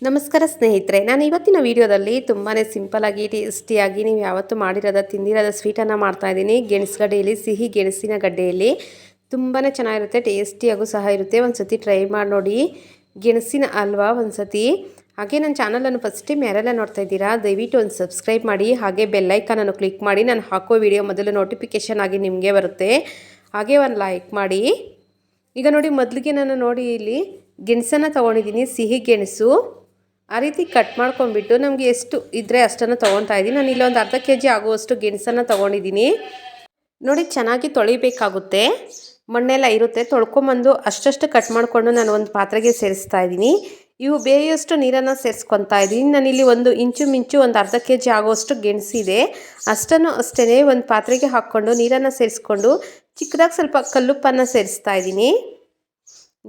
ನಮಸ್ಕಾರ ಸ್ನೇಹಿತರೆ, ನಾನು ಇವತ್ತಿನ ವಿಡಿಯೋದಲ್ಲಿ ತುಂಬಾ ಸಿಂಪಲಾಗಿ ಟೇಸ್ಟಿಯಾಗಿ ನೀವು ಯಾವತ್ತೂ ಮಾಡಿರೋದ ತಿಂದಿರೋದ ಸ್ವೀಟನ್ನು ಮಾಡ್ತಾಯಿದ್ದೀನಿ. ಗೆಣಸುಗಡ್ಡೆಯಲ್ಲಿ, ಸಿಹಿ ಗೆಣಸಿನ ಗಡ್ಡೆಯಲ್ಲಿ ತುಂಬಾ ಚೆನ್ನಾಗಿರುತ್ತೆ, ಟೇಸ್ಟಿಯಾಗೂ ಸಹ ಇರುತ್ತೆ. ಒಂದು ಸತಿ ಟ್ರೈ ಮಾಡಿ ನೋಡಿ ಗೆಣಸಿನ ಹಲ್ವಾ ಒಂದು ಸತಿ. ಹಾಗೆ ನನ್ನ ಚಾನಲನ್ನು ಫಸ್ಟ್ ಟೈಮ್ ಯಾರೆಲ್ಲ ನೋಡ್ತಾ ಇದ್ದೀರಾ ದಯವಿಟ್ಟು ಒಂದು ಸಬ್ಸ್ಕ್ರೈಬ್ ಮಾಡಿ, ಹಾಗೆ ಬೆಲ್ಲೈಕನನ್ನು ಕ್ಲಿಕ್ ಮಾಡಿ. ನಾನು ಹಾಕೋ ವಿಡಿಯೋ ಮೊದಲು ನೋಟಿಫಿಕೇಷನ್ ಆಗಿ ನಿಮಗೆ ಬರುತ್ತೆ. ಹಾಗೆ ಒಂದು ಲೈಕ್ ಮಾಡಿ. ಈಗ ನೋಡಿ, ಮೊದಲಿಗೆ ನಾನು ನೋಡಿ ಇಲ್ಲಿ ಗೆಣಸನ್ನು ತೊಗೊಂಡಿದ್ದೀನಿ, ಸಿಹಿ ಗೆಣಸು. ಆ ರೀತಿ ಕಟ್ ಮಾಡ್ಕೊಂಡ್ಬಿಟ್ಟು ನಮಗೆ ಎಷ್ಟು ಇದ್ದರೆ ಅಷ್ಟನ್ನು ತೊಗೊತಾ ಇದ್ದೀನಿ. ನಾನು ಇಲ್ಲೊಂದು ಅರ್ಧ kg ಆಗುವಷ್ಟು ಗೆಣಸನ್ನು ತೊಗೊಂಡಿದ್ದೀನಿ. ನೋಡಿ, ಚೆನ್ನಾಗಿ ತೊಳಿಬೇಕಾಗುತ್ತೆ, ಮಣ್ಣೆಲ್ಲ ಇರುತ್ತೆ. ತೊಳ್ಕೊಂಬಂದು ಅಷ್ಟಷ್ಟು ಕಟ್ ಮಾಡಿಕೊಂಡು ನಾನು ಒಂದು ಪಾತ್ರೆಗೆ ಸೇರಿಸ್ತಾ ಇದ್ದೀನಿ. ಇವು ಬೇಯೋಷ್ಟು ನೀರನ್ನು ಸೇರಿಸ್ಕೊತಾ ಇದ್ದೀನಿ. ನಾನಿಲ್ಲಿ ಒಂದು ಇಂಚು ಒಂದು ಅರ್ಧ kg ಆಗುವಷ್ಟು ಗೆಣಸಿದೆ. ಅಷ್ಟನ್ನು ಅಷ್ಟೇ ಒಂದು ಪಾತ್ರೆಗೆ ಹಾಕ್ಕೊಂಡು ನೀರನ್ನು ಸೇರಿಸ್ಕೊಂಡು ಚಿಕ್ಕದಾಗಿ ಸ್ವಲ್ಪ ಕಲ್ಲುಪ್ಪನ್ನು ಸೇರಿಸ್ತಾ ಇದ್ದೀನಿ.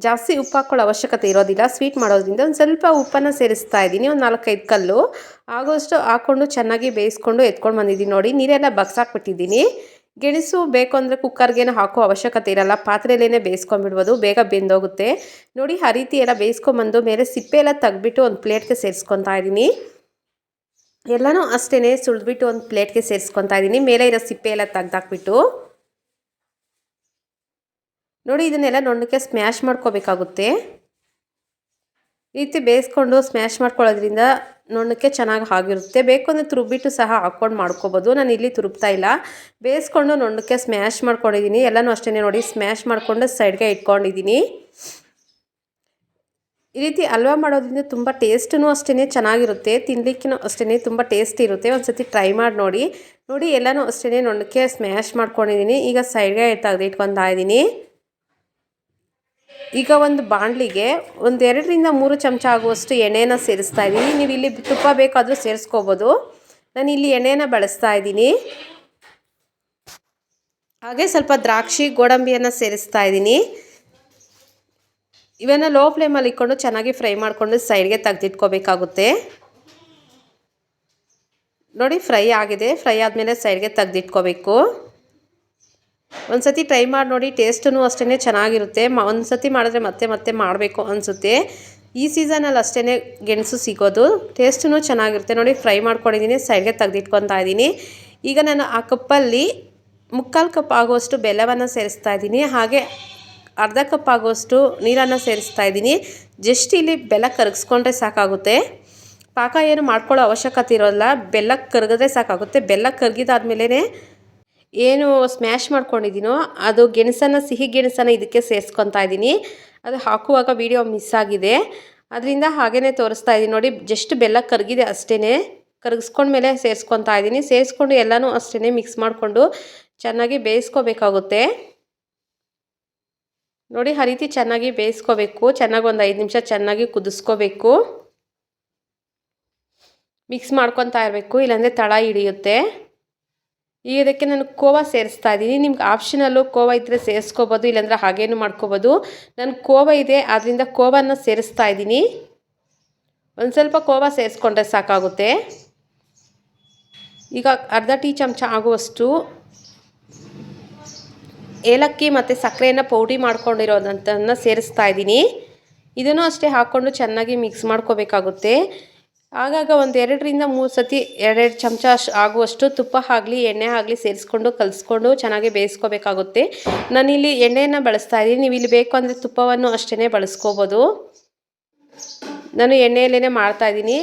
ಜಾಸ್ತಿ ಉಪ್ಪು ಹಾಕೊಳ್ಳೋ ಅವಶ್ಯಕತೆ ಇರೋದಿಲ್ಲ, ಸ್ವೀಟ್ ಮಾಡೋದ್ರಿಂದ ಒಂದು ಸ್ವಲ್ಪ ಉಪ್ಪನ್ನು ಸೇರಿಸ್ತಾ ಇದ್ದೀನಿ. ಒಂದು 4-5 ಕಲ್ಲು ಆಗೋಷ್ಟು ಹಾಕ್ಕೊಂಡು ಚೆನ್ನಾಗಿ ಬೇಯಿಸ್ಕೊಂಡು ಎತ್ಕೊಂಡು ಬಂದಿದ್ದೀನಿ. ನೋಡಿ, ನೀರೆಲ್ಲ ಬಗ್ಸಾಕ್ಬಿಟ್ಟಿದ್ದೀನಿ. ಗೆಣಸು ಬೇಕು ಅಂದರೆ ಕುಕ್ಕರ್ಗೇನು ಹಾಕೋ ಅವಶ್ಯಕತೆ ಇರಲ್ಲ, ಪಾತ್ರೆಯಲ್ಲೇ ಬೇಯಿಸ್ಕೊಂಡ್ಬಿಡ್ಬೋದು, ಬೇಗ ಬೆಂದೋಗುತ್ತೆ. ನೋಡಿ, ಆ ರೀತಿ ಎಲ್ಲ ಬೇಯಿಸ್ಕೊಂಬಂದು ಮೇಲೆ ಸಿಪ್ಪೆ ಎಲ್ಲ ತೆಗ್ಬಿಟ್ಟು ಒಂದು ಪ್ಲೇಟ್ಗೆ ಸೇರಿಸ್ಕೊತಾ ಇದ್ದೀನಿ. ಎಲ್ಲನೂ ಅಷ್ಟೇ ಸುಳಿದ್ಬಿಟ್ಟು ಒಂದು ಪ್ಲೇಟ್ಗೆ ಸೇರಿಸ್ಕೊತಾ ಇದ್ದೀನಿ, ಮೇಲೆ ಇರೋ ಸಿಪ್ಪೆ ಎಲ್ಲ ತೆಗ್ದಾಕ್ಬಿಟ್ಟು. ನೋಡಿ, ಇದನ್ನೆಲ್ಲ ನುಣ್ಣಕ್ಕೆ ಸ್ಮ್ಯಾಶ್ ಮಾಡ್ಕೋಬೇಕಾಗುತ್ತೆ. ಈ ರೀತಿ ಬೇಯಿಸ್ಕೊಂಡು ಸ್ಮ್ಯಾಶ್ ಮಾಡ್ಕೊಳ್ಳೋದ್ರಿಂದ ನುಣ್ಣಕ್ಕೆ ಚೆನ್ನಾಗಿ ಆಗಿರುತ್ತೆ. ಬೇಕು ಅಂದರೆ ತುರುಬಿಟ್ಟು ಸಹ ಹಾಕ್ಕೊಂಡು ಮಾಡ್ಕೋಬೋದು. ನಾನು ಇಲ್ಲಿ ತುರುಬ್ತಾ ಇಲ್ಲ, ಬೇಯಿಸ್ಕೊಂಡು ನುಣ್ಣಕ್ಕೆ ಸ್ಮ್ಯಾಶ್ ಮಾಡ್ಕೊಂಡಿದ್ದೀನಿ. ಎಲ್ಲನೂ ಅಷ್ಟೇ ನೋಡಿ, ಸ್ಮ್ಯಾಶ್ ಮಾಡಿಕೊಂಡು ಸೈಡ್ಗೆ ಇಟ್ಕೊಂಡಿದ್ದೀನಿ. ಈ ರೀತಿ ಹಲ್ವಾ ಮಾಡೋದ್ರಿಂದ ತುಂಬ ಟೇಸ್ಟೂ ಅಷ್ಟೇ ಚೆನ್ನಾಗಿರುತ್ತೆ, ತಿನ್ನಲಿಕ್ಕೂ ಅಷ್ಟೇ ತುಂಬ ಟೇಸ್ಟ್ ಇರುತ್ತೆ. ಒಂದು ಸತಿ ಟ್ರೈ ಮಾಡಿ ನೋಡಿ. ನೋಡಿ, ಎಲ್ಲನೂ ಅಷ್ಟೇ ನುಣ್ಣಕ್ಕೆ ಸ್ಮ್ಯಾಶ್ ಮಾಡ್ಕೊಂಡಿದ್ದೀನಿ. ಈಗ ಸೈಡ್ಗೆ ತೆಗೆದಿಟ್ಕೊತಾ ಇದ್ದೀನಿ. ಈಗ ಒಂದು ಬಾಣಲಿಗೆ ಒಂದು 2-3 ಚಮಚ ಆಗುವಷ್ಟು ಎಣ್ಣೆನ ಸೇರಿಸ್ತಾ ಇದ್ದೀನಿ. ನೀವು ಇಲ್ಲಿ ತುಪ್ಪ ಬೇಕಾದರೂ ಸೇರಿಸ್ಕೋಬೋದು, ನಾನು ಇಲ್ಲಿ ಎಣ್ಣೆನ ಬಳಸ್ತಾ ಇದ್ದೀನಿ. ಹಾಗೆ ಸ್ವಲ್ಪ ದ್ರಾಕ್ಷಿ ಗೋಡಂಬಿಯನ್ನು ಸೇರಿಸ್ತಾ ಇದ್ದೀನಿ. ಇವನ್ನು ಲೋ ಫ್ಲೇಮಲ್ಲಿ ಇಟ್ಕೊಂಡು ಚೆನ್ನಾಗಿ ಫ್ರೈ ಮಾಡಿಕೊಂಡು ಸೈಡ್ಗೆ ತೆಗೆದಿಟ್ಕೋಬೇಕಾಗುತ್ತೆ. ನೋಡಿ, ಫ್ರೈ ಆಗಿದೆ. ಫ್ರೈ ಆದಮೇಲೆ ಸೈಡ್ಗೆ ತೆಗೆದಿಟ್ಕೋಬೇಕು. ಒಂದು ಸತಿ ಟ್ರೈ ಮಾಡಿ ನೋಡಿ, ಟೇಸ್ಟೂ ಅಷ್ಟೇ ಚೆನ್ನಾಗಿರುತ್ತೆ. ಒಂದು ಸತಿ ಮಾಡಿದ್ರೆ ಮತ್ತೆ ಮಾಡಬೇಕು ಅನಿಸುತ್ತೆ. ಈ ಸೀಸನಲ್ಲಿ ಅಷ್ಟೇ ಗೆಣಸು ಸಿಗೋದು, ಟೇಸ್ಟೂ ಚೆನ್ನಾಗಿರುತ್ತೆ. ನೋಡಿ, ಫ್ರೈ ಮಾಡ್ಕೊಂಡಿದ್ದೀನಿ, ಸೈಡ್ಗೆ ತೆಗೆದಿಟ್ಕೊತಾ ಇದ್ದೀನಿ. ಈಗ ನಾನು ಆ ಕಪ್ಪಲ್ಲಿ 3/4 ಕಪ್ ಆಗುವಷ್ಟು ಬೆಲ್ಲವನ್ನು ಸೇರಿಸ್ತಾ ಇದ್ದೀನಿ. ಹಾಗೆ ಅರ್ಧ ಕಪ್ ಆಗುವಷ್ಟು ನೀರನ್ನು ಸೇರಿಸ್ತಾ ಇದ್ದೀನಿ. ಜಸ್ಟ್ ಇಲ್ಲಿ ಬೆಲ್ಲ ಕರಗಿಸ್ಕೊಂಡ್ರೆ ಸಾಕಾಗುತ್ತೆ, ಪಾಕ ಏನು ಮಾಡ್ಕೊಳ್ಳೋ ಅವಶ್ಯಕತೆ ಇರೋಲ್ಲ, ಬೆಲ್ಲ ಕರಗಿದ್ರೆ ಸಾಕಾಗುತ್ತೆ. ಬೆಲ್ಲ ಕರಗಿದಾದ್ಮೇಲೆ ಏನು ಸ್ಮ್ಯಾಶ್ ಮಾಡ್ಕೊಂಡಿದ್ದೀನೋ ಅದು ಗೆಣಸನ್ನು, ಸಿಹಿ ಗೆಣಸನ್ನು ಇದಕ್ಕೆ ಸೇರಿಸ್ಕೊತಾ ಇದ್ದೀನಿ. ಅದು ಹಾಕುವಾಗ ವಿಡಿಯೋ ಮಿಸ್ ಆಗಿದೆ, ಅದರಿಂದ ಹಾಗೇ ತೋರಿಸ್ತಾ ಇದ್ದೀನಿ. ನೋಡಿ, ಜಸ್ಟ್ ಬೆಲ್ಲ ಕರಗಿದೆ ಅಷ್ಟೇ, ಕರಗಿಸ್ಕೊಂಡ್ಮೇಲೆ ಸೇರಿಸ್ಕೊತಾ ಇದ್ದೀನಿ. ಸೇರಿಸ್ಕೊಂಡು ಎಲ್ಲನೂ ಅಷ್ಟೇ ಮಿಕ್ಸ್ ಮಾಡಿಕೊಂಡು ಚೆನ್ನಾಗಿ ಬೇಯಿಸ್ಕೋಬೇಕಾಗುತ್ತೆ. ನೋಡಿ, ಆ ರೀತಿ ಚೆನ್ನಾಗಿ ಬೇಯಿಸ್ಕೋಬೇಕು. ಚೆನ್ನಾಗಿ ಒಂದು 5 ನಿಮಿಷ ಚೆನ್ನಾಗಿ ಕುದಿಸ್ಕೋಬೇಕು, ಮಿಕ್ಸ್ ಮಾಡ್ಕೊತಾ ಇರಬೇಕು, ಇಲ್ಲಾಂದರೆ ತಳ ಹಿಡಿಯುತ್ತೆ. ಈಗ ಇದಕ್ಕೆ ನಾನು ಕೋವಾ ಸೇರಿಸ್ತಾ ಇದ್ದೀನಿ. ನಿಮ್ಗೆ ಆಪ್ಷನಲ್ಲು ಕೋವಾ ಇದ್ದರೆ ಸೇರಿಸ್ಕೋಬೋದು, ಇಲ್ಲಾಂದರೆ ಹಾಗೇನು ಮಾಡ್ಕೋಬೋದು. ನಾನು ಕೋವಾ ಇದೆ, ಆದ್ದರಿಂದ ಕೋವನ್ನು ಸೇರಿಸ್ತಾ ಇದ್ದೀನಿ. ಒಂದು ಸ್ವಲ್ಪ ಕೋವಾ ಸೇರಿಸ್ಕೊಂಡ್ರೆ ಸಾಕಾಗುತ್ತೆ. ಈಗ ಅರ್ಧ ಟೀ ಚಮಚ ಆಗುವಷ್ಟು ಏಲಕ್ಕಿ ಮತ್ತು ಸಕ್ಕರೆಯನ್ನು ಪೌಡಿ ಮಾಡ್ಕೊಂಡಿರೋದಂಥನ್ನು ಸೇರಿಸ್ತಾ ಇದ್ದೀನಿ. ಇದನ್ನು ಅಷ್ಟೇ ಹಾಕ್ಕೊಂಡು ಚೆನ್ನಾಗಿ ಮಿಕ್ಸ್ ಮಾಡ್ಕೋಬೇಕಾಗುತ್ತೆ. ಆಗಾಗ ಒಂದು 2-3 ಸತಿ 2 ಚಮಚ ಆಗುವಷ್ಟು ತುಪ್ಪ ಆಗಲಿ ಎಣ್ಣೆ ಆಗಲಿ ಸೇರಿಸ್ಕೊಂಡು ಕಲಿಸ್ಕೊಂಡು ಚೆನ್ನಾಗಿ ಬೇಯಿಸ್ಕೋಬೇಕಾಗುತ್ತೆ. ನಾನಿಲ್ಲಿ ಎಣ್ಣೆಯನ್ನು ಬಳಸ್ತಾ ಇದ್ದೀನಿ, ನೀವು ಇಲ್ಲಿ ಬೇಕು ಅಂದರೆ ತುಪ್ಪವನ್ನು ಅಷ್ಟೇ ಬಳಸ್ಕೋಬೋದು. ನಾನು ಎಣ್ಣೆಯಲ್ಲೇ ಮಾಡ್ತಾಯಿದ್ದೀನಿ.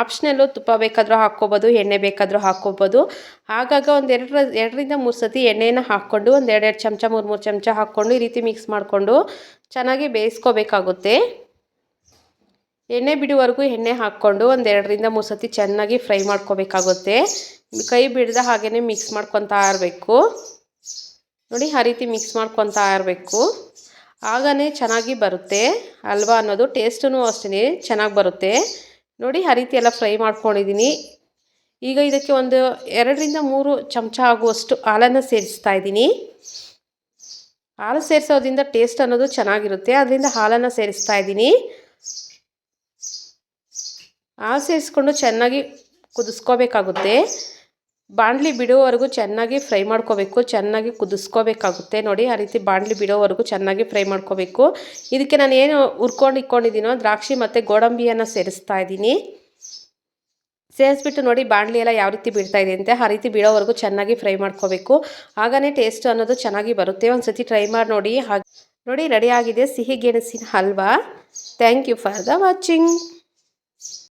ಆಪ್ಷನಲ್ಲು ತುಪ್ಪ ಬೇಕಾದರೂ ಹಾಕ್ಕೋಬೋದು, ಎಣ್ಣೆ ಬೇಕಾದರೂ ಹಾಕ್ಕೋಬೋದು. ಆಗಾಗ ಒಂದು 2-3 ಸತಿ ಎಣ್ಣೆಯನ್ನು ಹಾಕ್ಕೊಂಡು ಒಂದು 2 ಚಮಚ 3 ಚಮಚ ಹಾಕ್ಕೊಂಡು ಈ ರೀತಿ ಮಿಕ್ಸ್ ಮಾಡಿಕೊಂಡು ಚೆನ್ನಾಗಿ ಬೇಯಿಸ್ಕೋಬೇಕಾಗುತ್ತೆ. ಎಣ್ಣೆ ಬಿಡುವವರೆಗೂ ಎಣ್ಣೆ ಹಾಕ್ಕೊಂಡು ಒಂದು 2-3 ಸತಿ ಚೆನ್ನಾಗಿ ಫ್ರೈ ಮಾಡ್ಕೋಬೇಕಾಗುತ್ತೆ. ಕೈ ಬಿಡದ ಹಾಗೇ ಮಿಕ್ಸ್ ಮಾಡ್ಕೊತಾ ಇರಬೇಕು. ನೋಡಿ, ಆ ರೀತಿ ಮಿಕ್ಸ್ ಮಾಡ್ಕೊತಾ ಇರಬೇಕು, ಆಗನೇ ಚೆನ್ನಾಗಿ ಬರುತ್ತೆ ಹಲ್ವಾ ಅನ್ನೋದು. ಟೇಸ್ಟೂ ಅಷ್ಟೇ ಚೆನ್ನಾಗಿ ಬರುತ್ತೆ. ನೋಡಿ, ಆ ರೀತಿ ಎಲ್ಲ ಫ್ರೈ ಮಾಡ್ಕೊಂಡಿದ್ದೀನಿ. ಈಗ ಇದಕ್ಕೆ ಒಂದು 2-3 ಚಮಚ ಆಗುವಷ್ಟು ಹಾಲನ್ನು ಸೇರಿಸ್ತಾ ಇದ್ದೀನಿ. ಹಾಲು ಸೇರಿಸೋದ್ರಿಂದ ಟೇಸ್ಟ್ ಅನ್ನೋದು ಚೆನ್ನಾಗಿರುತ್ತೆ, ಅದರಿಂದ ಹಾಲನ್ನು ಸೇರಿಸ್ತಾ ಇದ್ದೀನಿ. ಹಾಲು ಸೇರಿಸ್ಕೊಂಡು ಚೆನ್ನಾಗಿ ಕುದಿಸ್ಕೋಬೇಕಾಗುತ್ತೆ. ಬಾಣಲಿ ಬಿಡೋವರೆಗೂ ಚೆನ್ನಾಗಿ ಫ್ರೈ ಮಾಡ್ಕೋಬೇಕು, ಚೆನ್ನಾಗಿ ಕುದಿಸ್ಕೋಬೇಕಾಗುತ್ತೆ. ನೋಡಿ ಆ ರೀತಿ ಬಾಣಲಿ ಬಿಡೋವರೆಗೂ ಚೆನ್ನಾಗಿ ಫ್ರೈ ಮಾಡ್ಕೋಬೇಕು. ಇದಕ್ಕೆ ನಾನು ಏನು ಇಟ್ಕೊಂಡಿದ್ದೀನೋ ದ್ರಾಕ್ಷಿ ಮತ್ತು ಗೋಡಂಬಿಯನ್ನು ಸೇರಿಸ್ತಾ ಇದ್ದೀನಿ. ಸೇರಿಸ್ಬಿಟ್ಟು ನೋಡಿ ಬಾಣಲಿ ಎಲ್ಲ ಯಾವ ರೀತಿ ಬಿಡ್ತಾ ಇದೆ ಅಂತ, ಆ ರೀತಿ ಬಿಡೋವರೆಗೂ ಚೆನ್ನಾಗಿ ಫ್ರೈ ಮಾಡ್ಕೋಬೇಕು. ಆಗನೇ ಟೇಸ್ಟ್ ಅನ್ನೋದು ಚೆನ್ನಾಗಿ ಬರುತ್ತೆ. ಒಂದು ಸತಿ ಟ್ರೈ ಮಾಡಿ ನೋಡಿ. ಹಾಗೆ ನೋಡಿ ರೆಡಿ ಆಗಿದೆ ಸಿಹಿ ಗೆಣಸಿನ halwa. Thank you for the watching.